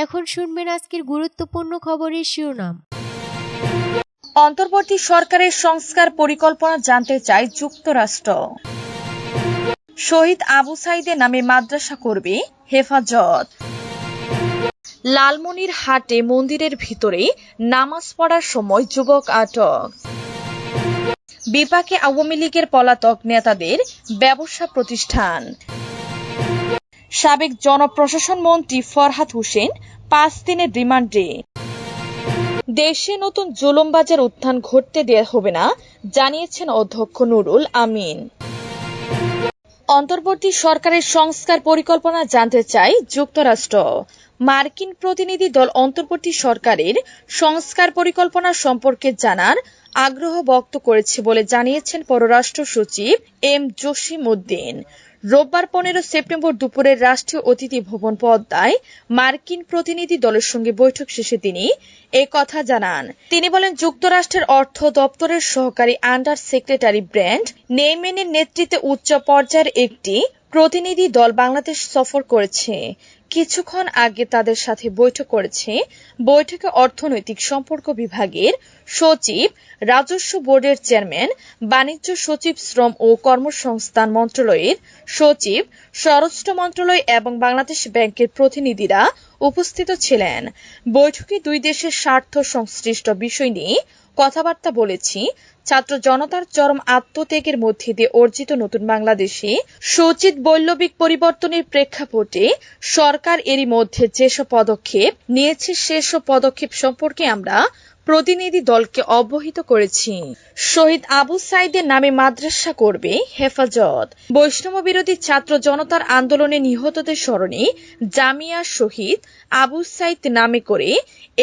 এখন শুনবেন আজকের গুরুত্বপূর্ণ খবরের শিরোনাম। অন্তর্বর্তী সরকারের সংস্কার পরিকল্পনা জানতে চায় যুক্তরাষ্ট্র। শহীদ আবু সাইদের নামে মাদ্রাসা করবে হেফাজত। লালমনিরহাটে মন্দিরের ভিতরে নামাজ পড়ার সময় যুবক আটক। বিপাকে আওয়ামী লীগের পলাতক নেতাদের ব্যবসা প্রতিষ্ঠান। সাবেক জনপ্রশাসন মন্ত্রী ফরহাদ হোসেন 5 দিনের রিমান্ডে। দেশে নতুন জুলুমবাজের উত্থান ঘটতে দেয়া হবে না, জানিয়েছেন অধ্যক্ষ নুরুল আমিন। অন্তর্বর্তী সরকারের সংস্কার পরিকল্পনা জানতে চায় যুক্তরাষ্ট্র। মার্কিন প্রতিনিধি দল অন্তর্বর্তী সরকারের সংস্কার পরিকল্পনা সম্পর্কে জানার আগ্রহ ব্যক্ত করেছে বলে জানিয়েছেন পররাষ্ট্র সচিব এম জসিম উদ্দিন। রোববার 15 সেপ্টেম্বর দুপুরে রাষ্ট্রীয় অতিথি ভবন পদ্মায় মার্কিন প্রতিনিধি দলের সঙ্গে বৈঠক শেষে তিনি এ কথা জানান। তিনি বলেন, যুক্তরাষ্ট্রের অর্থ দপ্তরের সহকারী আন্ডার সেক্রেটারি ব্র্যান্ড নেইম্যানের নেতৃত্বে উচ্চ পর্যায়ের একটি প্রতিনিধি দল বাংলাদেশ সফর করেছে। কিছুক্ষণ আগে তাদের সাথে বৈঠক করেছে। বৈঠকে অর্থনৈতিক সম্পর্ক বিভাগের সচিব, রাজস্ব বোর্ডের চেয়ারম্যান, বাণিজ্য সচিব, শ্রম ও কর্মসংস্থান মন্ত্রণালয়ের সচিব, স্বরাষ্ট্র মন্ত্রণালয় এবং বাংলাদেশ ব্যাংকের প্রতিনিধিরা উপস্থিত ছিলেন। বৈঠকে দুই দেশের স্বার্থ সংশ্লিষ্ট বিষয় নিয়ে কথাবার্তা বলেছি। ছাত্র জনতার চরম আত্মত্যাগের মধ্যে দিয়ে অর্জিত নতুন বাংলাদেশে সূচিত বৈপ্লবিক পরিবর্তনের প্রেক্ষাপটে সরকার এরই মধ্যে যেসব পদক্ষেপ নিয়েছে সেসব পদক্ষেপ সম্পর্কে আমরা প্রতিনিধি দলকে অবহিত করেছি। শহীদ আবু সাইদের নামে মাদ্রাসা করবে হেফাজত। বৈষম্য বিরোধী ছাত্র জনতার আন্দোলনে নিহতদের স্মরণে জামিয়া শহীদ আবু সাইদ নামে করে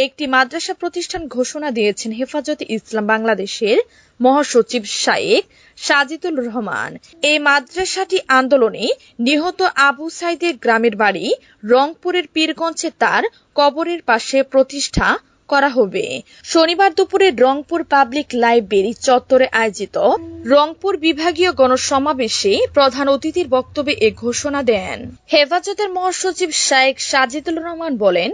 একটি মাদ্রাসা প্রতিষ্ঠান ঘোষণা দিয়েছেন হেফাজতে ইসলাম বাংলাদেশের মহাসচিব শায়েখ সাজিদুর রহমান। এই মাদ্রাসাটি আন্দোলনে নিহত আবু সাইদের গ্রামের বাড়ি রংপুরের পীরগঞ্জে তার কবরের পাশে প্রতিষ্ঠা করা হবে। শনিবার দুপুরে রংপুর পাবলিক লাইব্রেরি চত্বরে আয়োজিত রংপুর বিভাগীয় গণসমাবেশে প্রধান অতিথির বক্তব্যে এ ঘোষণা দেন। হেফাজতের মহাসচিব শায়েখ সাজিদুর রহমান বলেন,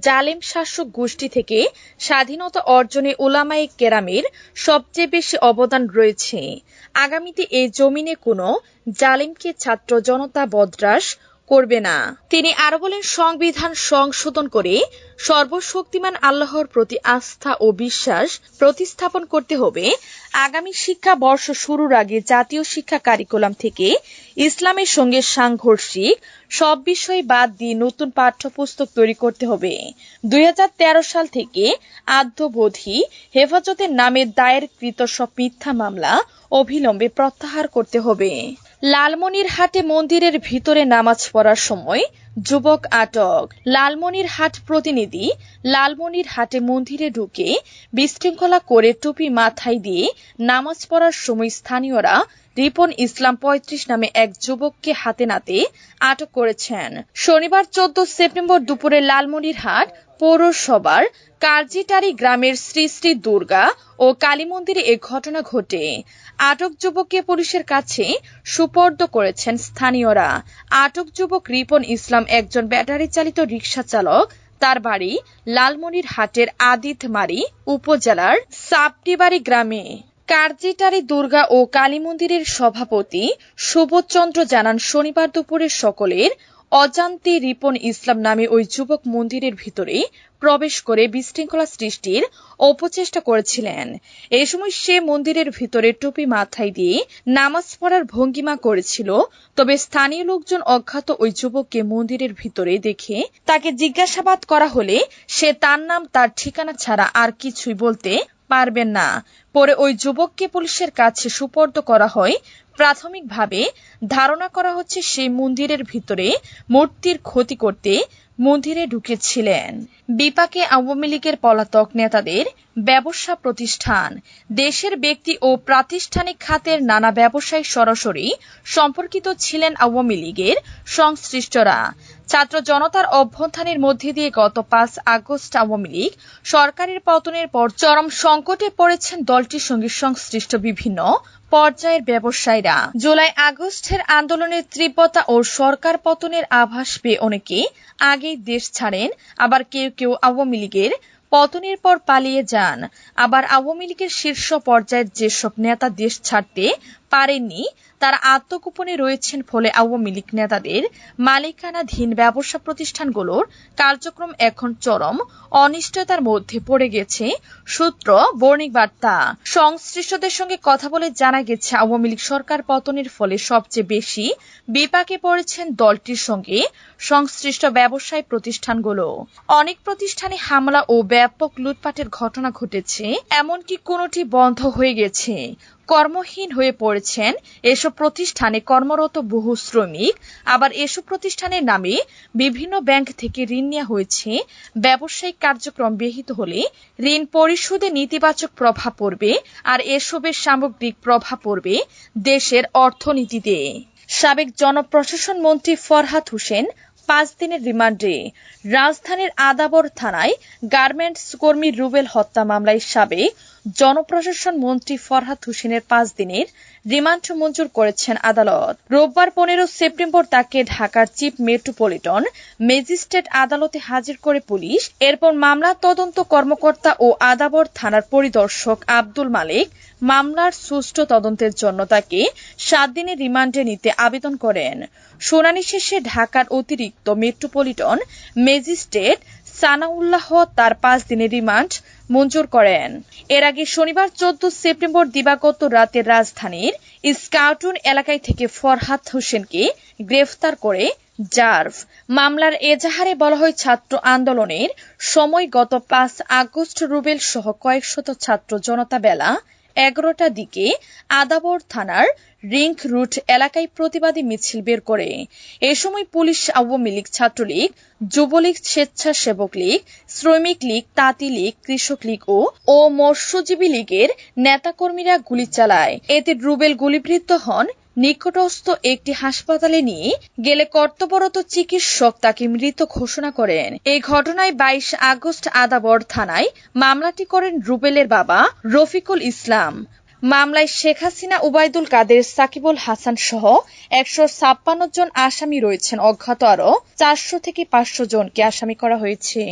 জালেম শাসক গোষ্ঠী থেকে স্বাধীনতা অর্জনে উলামায়ে কেরামের সবচেয়ে বেশি অবদান রয়েছে। আগামীতে এই জমিনে কোনো জালেমকে ছাত্র জনতা বদরাস করবে না। তিনি আরো বলেন, সংবিধান সংশোধন করে সর্বশক্তিমান আল্লাহর প্রতি আস্থা ও বিশ্বাস প্রতিস্থাপন করতে হবে। আগামী শিক্ষা বর্ষ শুরুর আগে জাতীয় শিক্ষা কারিকুলাম থেকে ইসলামের সঙ্গে সাংঘর্ষিক সব বিষয় বাদ দিয়ে নতুন পাঠ্যপুস্তক তৈরি করতে হবে। 2013 সাল থেকে আদ্যবধি হেফাজতের নামে দায়েরকৃত সব মিথ্যা মামলা অবিলম্বে প্রত্যাহার করতে হবে। লালমনিরহাটে মন্দিরের ভিতরে নামাজ পড়ার সময় যুবক আটক। লালমনিরহাট প্রতিনিধি। লালমনিরহাটে মন্দিরে ঢুকে বিশৃঙ্খলা করে টুপি মাথায় দিয়ে নামাজ পড়ার সময় স্থানীয়রা রিপন ইসলাম 35 নামে এক যুবককে হাতে নাতে আটক করেছেন। শনিবার 14 সেপ্টেম্বর দুপুরে লালমনিরহাট পৌরসভার কার্জিটারি গ্রামের শ্রী শ্রী দুর্গা ও কালী মন্দিরে এ ঘটনা ঘটে। আটক যুবককে পুলিশের কাছে সুপর্দ করেছেন স্থানীয়রা। আটক যুবক রিপন ইসলাম একজন ব্যাটারি চালিত রিকশা চালক। তার বাড়ি লালমনিরহাটের আদিতমারি উপজেলার সাপটিবাড়ি গ্রামে। কার্জিটারি দুর্গা ও কালী মন্দিরের সভাপতি সুবোধচন্দ্র জানান, শনিবার দুপুরে সকলের অজান্তে রিপন ইসলাম নামে ওই যুবক মন্দিরের ভিতরে প্রবেশ করে বিশৃঙ্খলা সৃষ্টির অপচেষ্টা করেছিলেন। এই সময় সে মন্দিরের ভিতরে টুপি মাথায় দিয়ে নামাজ পড়ার ভঙ্গিমা করেছিল। তবে স্থানীয় লোকজন অজ্ঞাত ওই যুবককে মন্দিরের ভিতরে দেখে তাকে জিজ্ঞাসাবাদ করা হলে সে তার নাম, তার ঠিকানা ছাড়া আর কিছুই বলতে পারবেন না। পরে ওই যুবককে পুলিশের কাছে সুপর্দ করা হয়। প্রাথমিকভাবে ধারণা করা হচ্ছে সেই মন্দিরের ভিতরে মূর্তির ক্ষতি করতে মন্দিরে ঢুকেছিলেন। বিপাকে আওয়ামী লীগের পলাতক নেতাদের ব্যবসা প্রতিষ্ঠান। দেশের ব্যক্তি ও প্রাতিষ্ঠানিক খাতের নানা ব্যবসায় সরাসরি সম্পর্কিত ছিলেন আওয়ামী লীগের সংশ্লিষ্টরা। ছাত্র জনতার অভ্যুত্থানের মধ্যে দিয়ে গত 5 আগস্ট আওয়ামী লীগ সরকারের পতনের পর চরম সংকটে পড়েছেন দলটির সঙ্গে সংশ্লিষ্ট বিভিন্ন পর্যায়ের ব্যবসায়ীরা। জুলাই আগস্টের আন্দোলনের তীব্রতা ও সরকার পতনের আভাস পেয়ে অনেকে আগেই দেশ ছাড়েন, আবার কেউ কেউ আওয়ামী লীগের পতনের পর পালিয়ে যান। আবার আওয়ামী লীগের শীর্ষ পর্যায়ের যেসব নেতা দেশ ছাড়তে পারেননি তারা আত্মগোপনে রয়েছেন, ফলে আওয়ামী লীগ নেতাদের মালিকানাধীন ব্যবসা প্রতিষ্ঠানগুলোর কার্যক্রম এখন চরম অনিশ্চয়তার মধ্যে পড়ে গেছে। সূত্র বণিক বার্তা। সংশ্লিষ্টদের সঙ্গে কথা বলে জানা গেছে, আওয়ামী লীগ সরকার পতনের ফলে সবচেয়ে বেশি বিপাকে পড়েছেন দলটির সঙ্গে সংশ্লিষ্ট ব্যবসায়ী প্রতিষ্ঠানগুলো। অনেক প্রতিষ্ঠানে হামলা ও ব্যাপক লুটপাটের ঘটনা ঘটেছে, এমনকি কোনোটি বন্ধ হয়ে গেছে। কর্মহীন হয়ে পড়েছেন এসব প্রতিষ্ঠানে কর্মরত বহু শ্রমিক। আবার এসব প্রতিষ্ঠানের নামে বিভিন্ন ব্যাংক থেকে ঋণ নেওয়া হয়েছে। ব্যবসায়িক কার্যক্রম ব্যাহত হলে ঋণ পরিশোধে নেতিবাচক প্রভাব পড়বে, আর এসবের সামগ্রিক প্রভাব পড়বে দেশের অর্থনীতিতে। সাবেক জনপ্রশাসন মন্ত্রী ফরহাদ হোসেন 5 দিনের রিমান্ডে। রাজধানীর আদাবর থানায় গার্মেন্টস কর্মী রুবেল হত্যা মামলায় সাবেক জনপ্রশাসন মন্ত্রী ফরহাদ হোসেনের 5 দিনের রিমান্ড মঞ্জুর করেছেন আদালত। রোববার 15 সেপ্টেম্বর তাকে ঢাকার চিফ মেট্রোপলিটন ম্যাজিস্ট্রেট আদালতে হাজির করে পুলিশ। এরপর মামলার তদন্ত কর্মকর্তা ও আদাবর থানার পরিদর্শক আব্দুল মালিক মামলার সুষ্ঠু তদন্তের জন্য তাকে 7 দিনের রিমান্ডে নিতে আবেদন করেন। শুনানি শেষে ঢাকার অতিরিক্ত মেট্রোপলিটন ম্যাজিস্ট্রেট সানাউল্লাহ তার 5 দিনের রিমান্ড মঞ্জুর করেন। এর আগে শনিবার 14 সেপ্টেম্বর দিবাগত রাতে রাজধানীর স্কাউটন এলাকায় থেকে ফরহাদ হোসেনকে গ্রেফতার করে র্যাব। মামলার এজাহারে বলা হয়, ছাত্র আন্দোলনের সময় গত 5 আগস্ট রুবেল সহ কয়েকশত ছাত্র জনতা বেলা 11টার দিকে আদাবর থানার রিং রুট এলাকায় প্রতিবাদী মিছিল বের করে। এ সময় পুলিশ আওয়ামী লীগ, ছাত্রলীগ, যুবলীগ, স্বেচ্ছাসেবক লীগ, শ্রমিক লীগ, তাঁতি লীগ, কৃষক লীগ ও মৎস্যজীবী লীগের নেতাকর্মীরা গুলি চালায়। এতে রুবেল গুলিবিদ্ধ হন। নিকটস্থ একটি হাসপাতালে নিয়ে গেলে কর্তব্যরত চিকিৎসক তাকে মৃত ঘোষণা করেন। এই ঘটনায় 22 আগস্ট আদাবর থানায় মামলাটি করেন রুবেলের বাবা রফিকুল ইসলাম। মামলায় শেখ হাসিনা, উবাইদুল কাদের, সাকিবুল হাসান সহ 156 জন আসামি রয়েছেন। অজ্ঞাত আরো 400 থেকে 500 জনকে আসামি করা হয়েছে।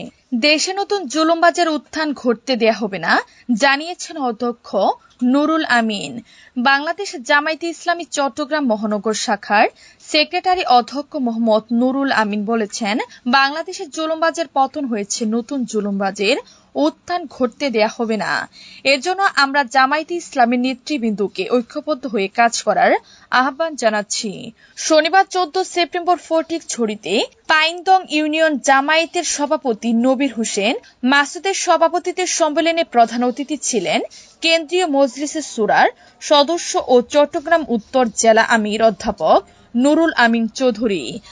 দেশে নতুন জুলুমবাজের উত্থান ঘটতে দেয়া হবে না, জানিয়েছেন অধ্যক্ষ নুরুল আমিন। বাংলাদেশ জামায়াতে ইসলামী চট্টগ্রাম মহানগর শাখার সেক্রেটারি অধ্যক্ষ মোহাম্মদ নুরুল আমিন বলেছেন, বাংলাদেশের জুলুমবাজের পতন হয়েছে, নতুন জুলুমবাজের উত্থান ঘটতে দেয়া হবে না। এর জন্য আমরা জামায়াতে ইসলামের নেতৃবৃন্দকে ঐক্যবদ্ধ হয়ে কাজ করার আহ্বান জানাচ্ছি। শনিবার 14 সেপ্টেম্বর ফটিকছড়িতে পাইনদং ইউনিয়ন জামায়াতের সভাপতি নবীর হোসেন মাসুদের সভাপতিত্বে সম্মেলনে প্রধান অতিথি ছিলেন কেন্দ্রীয় মজলিসে শুরার সদস্য ও চট্টগ্রাম উত্তর জেলা আমির অধ্যাপক নুরুল আমিন চৌধুরী।